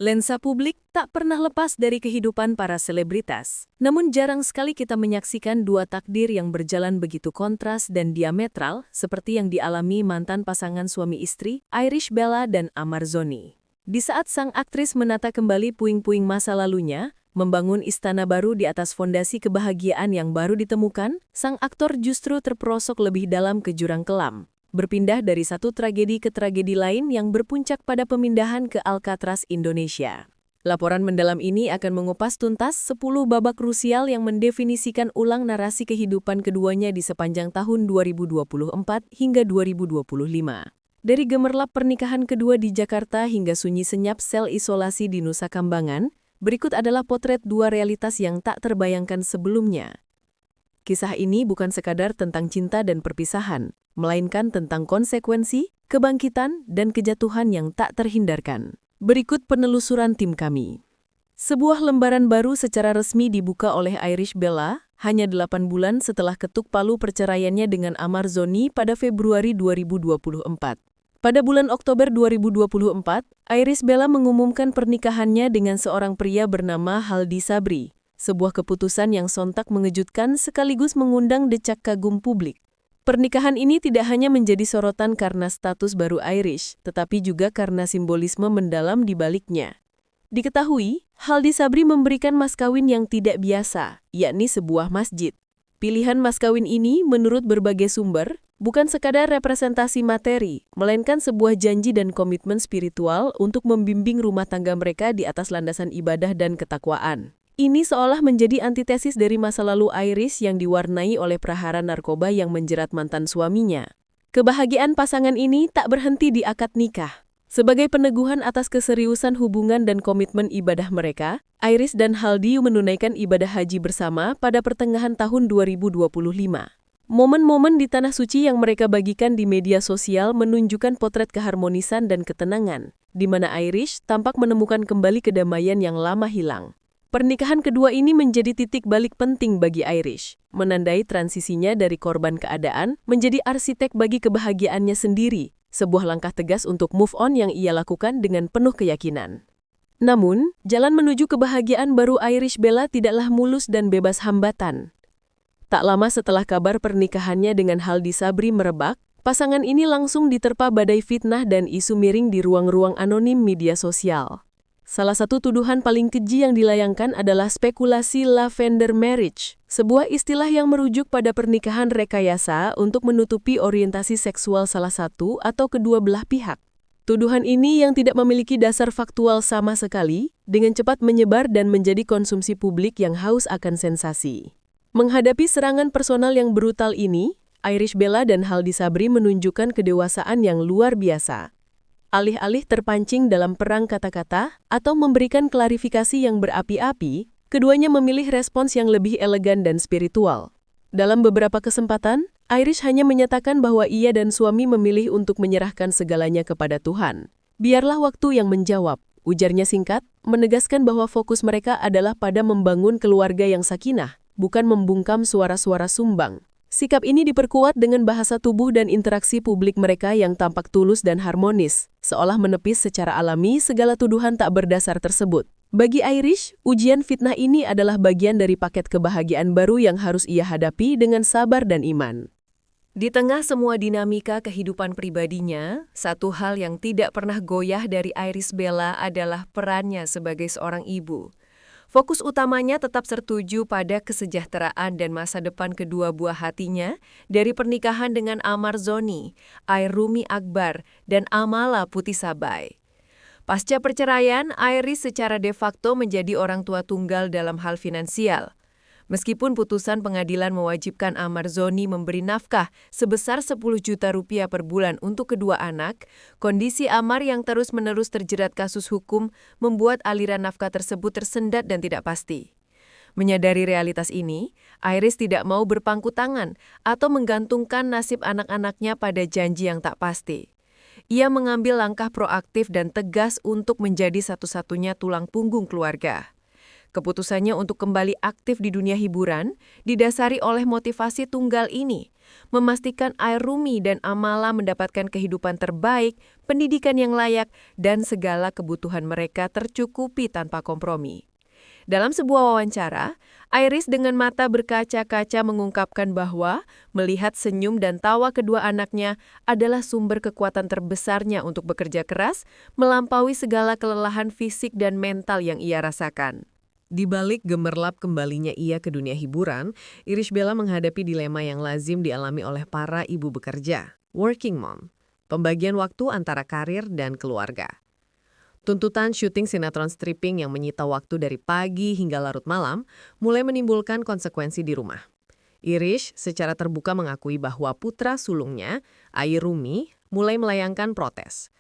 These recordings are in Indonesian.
Lensa publik tak pernah lepas dari kehidupan para selebritas. Namun jarang sekali kita menyaksikan dua takdir yang berjalan begitu kontras dan diametral seperti yang dialami mantan pasangan suami istri, Irish Bella dan Amar Zoni. Di saat sang aktris menata kembali puing-puing masa lalunya, membangun istana baru di atas fondasi kebahagiaan yang baru ditemukan, sang aktor justru terperosok lebih dalam ke jurang kelam. Berpindah dari satu tragedi ke tragedi lain yang berpuncak pada pemindahan ke Alcatraz, Indonesia. Laporan mendalam ini akan mengupas tuntas 10 babak krusial yang mendefinisikan ulang narasi kehidupan keduanya di sepanjang tahun 2024 hingga 2025. Dari gemerlap pernikahan kedua di Jakarta hingga sunyi senyap sel isolasi di Nusa Kambangan, berikut adalah potret dua realitas yang tak terbayangkan sebelumnya. Kisah ini bukan sekadar tentang cinta dan perpisahan, melainkan tentang konsekuensi, kebangkitan, dan kejatuhan yang tak terhindarkan. Berikut penelusuran tim kami. Sebuah lembaran baru secara resmi dibuka oleh Irish Bella, hanya 8 bulan setelah ketuk palu perceraiannya dengan Amar Zoni pada Februari 2024. Pada bulan Oktober 2024, Irish Bella mengumumkan pernikahannya dengan seorang pria bernama Haldi Sabri. Sebuah keputusan yang sontak mengejutkan sekaligus mengundang decak kagum publik. Pernikahan ini tidak hanya menjadi sorotan karena status baru Irish, tetapi juga karena simbolisme mendalam di baliknya. Diketahui, Haldi Sabri memberikan mas kawin yang tidak biasa, yakni sebuah masjid. Pilihan mas kawin ini, menurut berbagai sumber, bukan sekadar representasi materi, melainkan sebuah janji dan komitmen spiritual untuk membimbing rumah tangga mereka di atas landasan ibadah dan ketakwaan. Ini seolah menjadi antitesis dari masa lalu Irish yang diwarnai oleh prahara narkoba yang menjerat mantan suaminya. Kebahagiaan pasangan ini tak berhenti di akad nikah. Sebagai peneguhan atas keseriusan hubungan dan komitmen ibadah mereka, Irish dan Haldi menunaikan ibadah haji bersama pada pertengahan tahun 2025. Momen-momen di Tanah Suci yang mereka bagikan di media sosial menunjukkan potret keharmonisan dan ketenangan, di mana Irish tampak menemukan kembali kedamaian yang lama hilang. Pernikahan kedua ini menjadi titik balik penting bagi Irish, menandai transisinya dari korban keadaan menjadi arsitek bagi kebahagiaannya sendiri, sebuah langkah tegas untuk move on yang ia lakukan dengan penuh keyakinan. Namun, jalan menuju kebahagiaan baru Irish Bella tidaklah mulus dan bebas hambatan. Tak lama setelah kabar pernikahannya dengan Haldi Sabri merebak, pasangan ini langsung diterpa badai fitnah dan isu miring di ruang-ruang anonim media sosial. Salah satu tuduhan paling keji yang dilayangkan adalah spekulasi lavender marriage, sebuah istilah yang merujuk pada pernikahan rekayasa untuk menutupi orientasi seksual salah satu atau kedua belah pihak. Tuduhan ini yang tidak memiliki dasar faktual sama sekali, dengan cepat menyebar dan menjadi konsumsi publik yang haus akan sensasi. Menghadapi serangan personal yang brutal ini, Irish Bella dan Haldi Sabri menunjukkan kedewasaan yang luar biasa. Alih-alih terpancing dalam perang kata-kata atau memberikan klarifikasi yang berapi-api, keduanya memilih respons yang lebih elegan dan spiritual. Dalam beberapa kesempatan, Irish hanya menyatakan bahwa ia dan suami memilih untuk menyerahkan segalanya kepada Tuhan. Biarlah waktu yang menjawab, ujarnya singkat, menegaskan bahwa fokus mereka adalah pada membangun keluarga yang sakinah, bukan membungkam suara-suara sumbang. Sikap ini diperkuat dengan bahasa tubuh dan interaksi publik mereka yang tampak tulus dan harmonis, seolah menepis secara alami segala tuduhan tak berdasar tersebut. Bagi Irish, ujian fitnah ini adalah bagian dari paket kebahagiaan baru yang harus ia hadapi dengan sabar dan iman. Di tengah semua dinamika kehidupan pribadinya, satu hal yang tidak pernah goyah dari Irish Bella adalah perannya sebagai seorang ibu. Fokus utamanya tetap tertuju pada kesejahteraan dan masa depan kedua buah hatinya dari pernikahan dengan Amar Zoni, Airumi Akbar, dan Amala Putisabai. Pasca perceraian, Irish secara de facto menjadi orang tua tunggal dalam hal finansial. Meskipun putusan pengadilan mewajibkan Amar Zoni memberi nafkah sebesar 10 juta rupiah per bulan untuk kedua anak, kondisi Amar yang terus-menerus terjerat kasus hukum membuat aliran nafkah tersebut tersendat dan tidak pasti. Menyadari realitas ini, Irish tidak mau berpangku tangan atau menggantungkan nasib anak-anaknya pada janji yang tak pasti. Ia mengambil langkah proaktif dan tegas untuk menjadi satu-satunya tulang punggung keluarga. Keputusannya untuk kembali aktif di dunia hiburan didasari oleh motivasi tunggal ini, memastikan Airumi dan Amala mendapatkan kehidupan terbaik, pendidikan yang layak, dan segala kebutuhan mereka tercukupi tanpa kompromi. Dalam sebuah wawancara, Iris dengan mata berkaca-kaca mengungkapkan bahwa melihat senyum dan tawa kedua anaknya adalah sumber kekuatan terbesarnya untuk bekerja keras, melampaui segala kelelahan fisik dan mental yang ia rasakan. Di balik gemerlap kembalinya ia ke dunia hiburan, Irish Bella menghadapi dilema yang lazim dialami oleh para ibu bekerja, working mom, pembagian waktu antara karir dan keluarga. Tuntutan syuting sinetron stripping yang menyita waktu dari pagi hingga larut malam mulai menimbulkan konsekuensi di rumah. Irish secara terbuka mengakui bahwa putra sulungnya, Airumi, mulai melayangkan protes.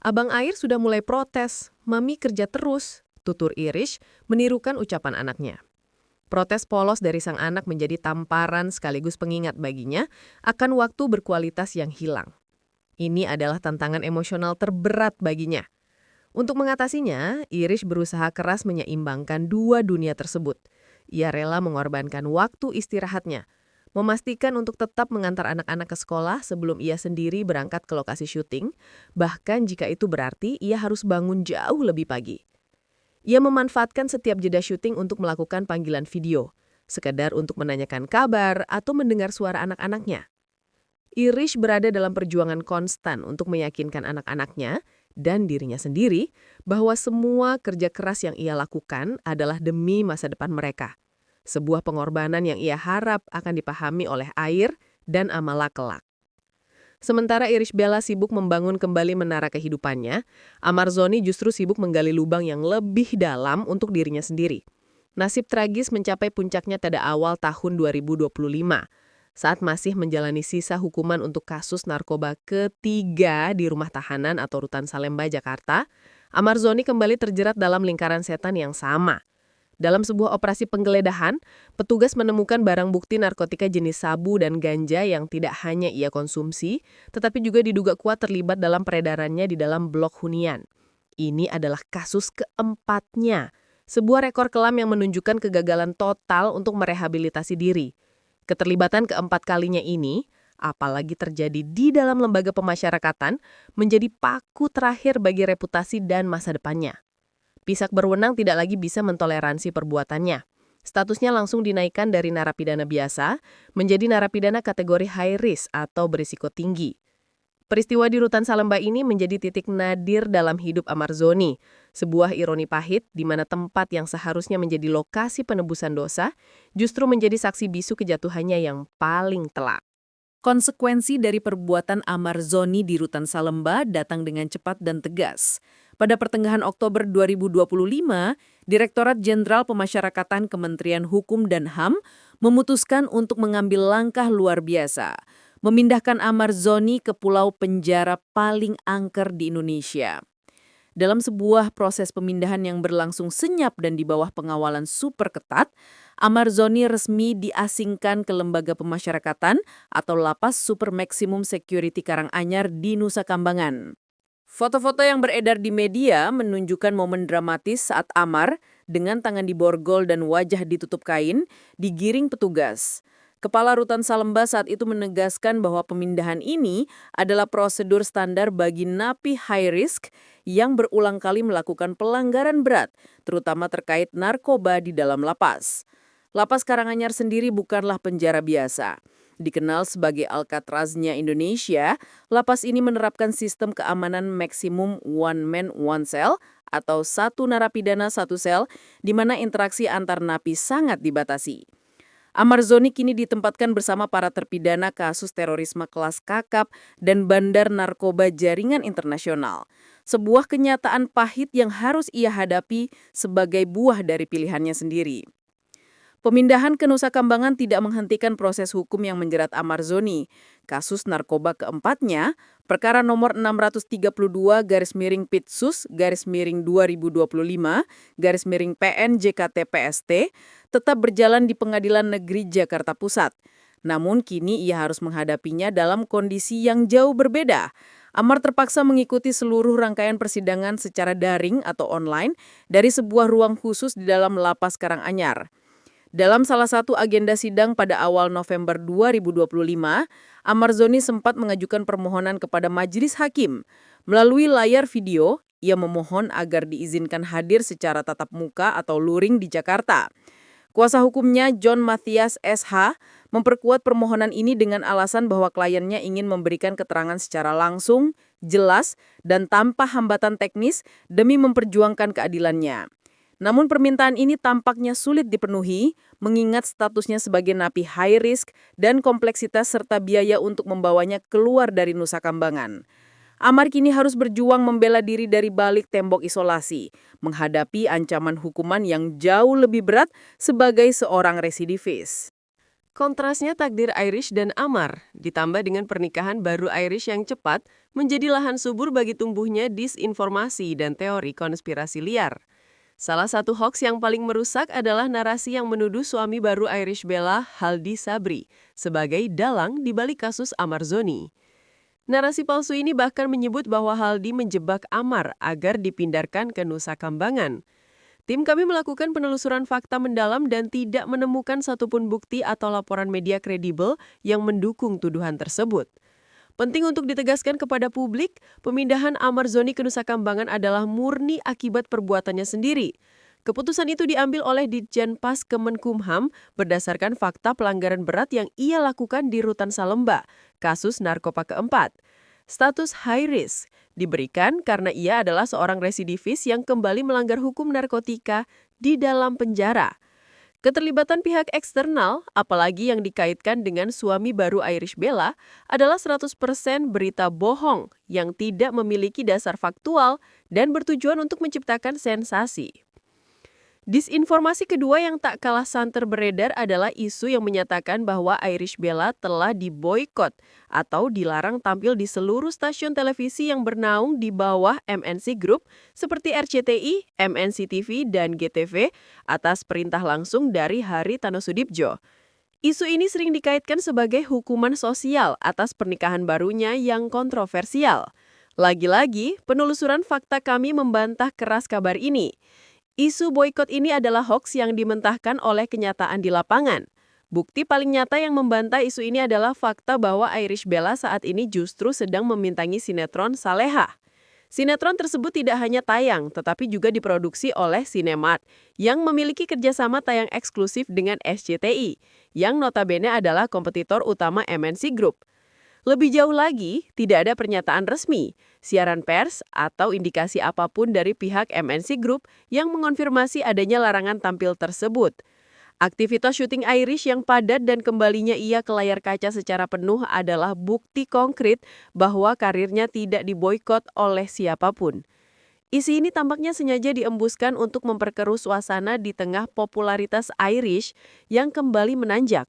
"Abang Air sudah mulai protes, Mami kerja terus," tutur Irish menirukan ucapan anaknya. Protes polos dari sang anak menjadi tamparan sekaligus pengingat baginya akan waktu berkualitas yang hilang. Ini adalah tantangan emosional terberat baginya. Untuk mengatasinya, Irish berusaha keras menyeimbangkan dua dunia tersebut. Ia rela mengorbankan waktu istirahatnya, memastikan untuk tetap mengantar anak-anak ke sekolah sebelum ia sendiri berangkat ke lokasi syuting, bahkan jika itu berarti ia harus bangun jauh lebih pagi. Ia memanfaatkan setiap jeda syuting untuk melakukan panggilan video, sekedar untuk menanyakan kabar atau mendengar suara anak-anaknya. Irish berada dalam perjuangan konstan untuk meyakinkan anak-anaknya dan dirinya sendiri bahwa semua kerja keras yang ia lakukan adalah demi masa depan mereka. Sebuah pengorbanan yang ia harap akan dipahami oleh Air dan Amala kelak. Sementara Irish Bella sibuk membangun kembali menara kehidupannya, Amarzoni justru sibuk menggali lubang yang lebih dalam untuk dirinya sendiri. Nasib tragis mencapai puncaknya pada awal tahun 2025, saat masih menjalani sisa hukuman untuk kasus narkoba ketiga di rumah tahanan atau Rutan Salemba, Jakarta. Amarzoni kembali terjerat dalam lingkaran setan yang sama. Dalam sebuah operasi penggeledahan, petugas menemukan barang bukti narkotika jenis sabu dan ganja yang tidak hanya ia konsumsi, tetapi juga diduga kuat terlibat dalam peredarannya di dalam blok hunian. Ini adalah kasus keempatnya, sebuah rekor kelam yang menunjukkan kegagalan total untuk merehabilitasi diri. Keterlibatan keempat kalinya ini, apalagi terjadi di dalam lembaga pemasyarakatan, menjadi paku terakhir bagi reputasi dan masa depannya. Pihak berwenang tidak lagi bisa mentoleransi perbuatannya. Statusnya langsung dinaikkan dari narapidana biasa menjadi narapidana kategori high risk atau berisiko tinggi. Peristiwa di Rutan Salemba ini menjadi titik nadir dalam hidup Amarzoni, sebuah ironi pahit di mana tempat yang seharusnya menjadi lokasi penebusan dosa justru menjadi saksi bisu kejatuhannya yang paling telak. Konsekuensi dari perbuatan Amarzoni di Rutan Salemba datang dengan cepat dan tegas. Pada pertengahan Oktober 2025, Direktorat Jenderal Pemasyarakatan Kementerian Hukum dan HAM memutuskan untuk mengambil langkah luar biasa, memindahkan Amarzoni ke pulau penjara paling angker di Indonesia. Dalam sebuah proses pemindahan yang berlangsung senyap dan di bawah pengawalan super ketat, Amarzoni resmi diasingkan ke Lembaga Pemasyarakatan atau Lapas Super Maximum Security Karanganyar di Nusa Kambangan. Foto-foto yang beredar di media menunjukkan momen dramatis saat Amar dengan tangan diborgol dan wajah ditutup kain digiring petugas. Kepala Rutan Salemba saat itu menegaskan bahwa pemindahan ini adalah prosedur standar bagi napi high risk yang berulang kali melakukan pelanggaran berat, terutama terkait narkoba di dalam lapas. Lapas Karanganyar sendiri bukanlah penjara biasa. Dikenal sebagai Alcatraznya Indonesia, lapas ini menerapkan sistem keamanan maksimum one man one cell atau satu narapidana satu sel, di mana interaksi antar napi sangat dibatasi. Amarzoni kini ditempatkan bersama para terpidana kasus terorisme kelas kakap dan bandar narkoba jaringan internasional. Sebuah kenyataan pahit yang harus ia hadapi sebagai buah dari pilihannya sendiri. Pemindahan ke Nusa Kambangan tidak menghentikan proses hukum yang menjerat Amarzoni. Kasus narkoba keempatnya, perkara nomor 632-Pitsus-2025-PN JKT-PST, tetap berjalan di Pengadilan Negeri Jakarta Pusat. Namun kini ia harus menghadapinya dalam kondisi yang jauh berbeda. Amar terpaksa mengikuti seluruh rangkaian persidangan secara daring atau online dari sebuah ruang khusus di dalam lapas Karanganyar. Dalam salah satu agenda sidang pada awal November 2025, Amar Zoni sempat mengajukan permohonan kepada majelis hakim. Melalui layar video, ia memohon agar diizinkan hadir secara tatap muka atau luring di Jakarta. Kuasa hukumnya John Mathias SH memperkuat permohonan ini dengan alasan bahwa kliennya ingin memberikan keterangan secara langsung, jelas, dan tanpa hambatan teknis demi memperjuangkan keadilannya. Namun permintaan ini tampaknya sulit dipenuhi, mengingat statusnya sebagai napi high risk dan kompleksitas serta biaya untuk membawanya keluar dari Nusa Kambangan. Amar kini harus berjuang membela diri dari balik tembok isolasi, menghadapi ancaman hukuman yang jauh lebih berat sebagai seorang residivis. Kontrasnya takdir Irish dan Amar, ditambah dengan pernikahan baru Irish yang cepat, menjadi lahan subur bagi tumbuhnya disinformasi dan teori konspirasi liar. Salah satu hoaks yang paling merusak adalah narasi yang menuduh suami baru Irish Bella, Haldi Sabri, sebagai dalang di balik kasus Amar Zoni. Narasi palsu ini bahkan menyebut bahwa Haldi menjebak Amar agar dipindahkan ke Nusa Kambangan. Tim kami melakukan penelusuran fakta mendalam dan tidak menemukan satupun bukti atau laporan media kredibel yang mendukung tuduhan tersebut. Penting untuk ditegaskan kepada publik, pemindahan Amar Zoni ke Nusa Kambangan adalah murni akibat perbuatannya sendiri. Keputusan itu diambil oleh Ditjenpas Kemenkumham berdasarkan fakta pelanggaran berat yang ia lakukan di Rutan Salemba, kasus narkoba keempat. Status high risk diberikan karena ia adalah seorang residivis yang kembali melanggar hukum narkotika di dalam penjara. Keterlibatan pihak eksternal, apalagi yang dikaitkan dengan suami baru Irish Bella, adalah 100% berita bohong yang tidak memiliki dasar faktual dan bertujuan untuk menciptakan sensasi. Disinformasi kedua yang tak kalah santer beredar adalah isu yang menyatakan bahwa Irish Bella telah diboikot atau dilarang tampil di seluruh stasiun televisi yang bernaung di bawah MNC Group seperti RCTI, MNC TV, dan GTV atas perintah langsung dari Hari Tanusudibjo. Isu ini sering dikaitkan sebagai hukuman sosial atas pernikahan barunya yang kontroversial. Lagi-lagi, penelusuran fakta kami membantah keras kabar ini. Isu boikot ini adalah hoaks yang dimentahkan oleh kenyataan di lapangan. Bukti paling nyata yang membantah isu ini adalah fakta bahwa Irish Bella saat ini justru sedang memintangi sinetron Salehah. Sinetron tersebut tidak hanya tayang, tetapi juga diproduksi oleh Cinemat, yang memiliki kerjasama tayang eksklusif dengan SCTI, yang notabene adalah kompetitor utama MNC Group. Lebih jauh lagi, tidak ada pernyataan resmi, siaran pers, atau indikasi apapun dari pihak MNC Group yang mengonfirmasi adanya larangan tampil tersebut. Aktivitas syuting Irish yang padat dan kembalinya ia ke layar kaca secara penuh adalah bukti konkret bahwa karirnya tidak diboikot oleh siapapun. Isi ini tampaknya sengaja diembuskan untuk memperkeruh suasana di tengah popularitas Irish yang kembali menanjak.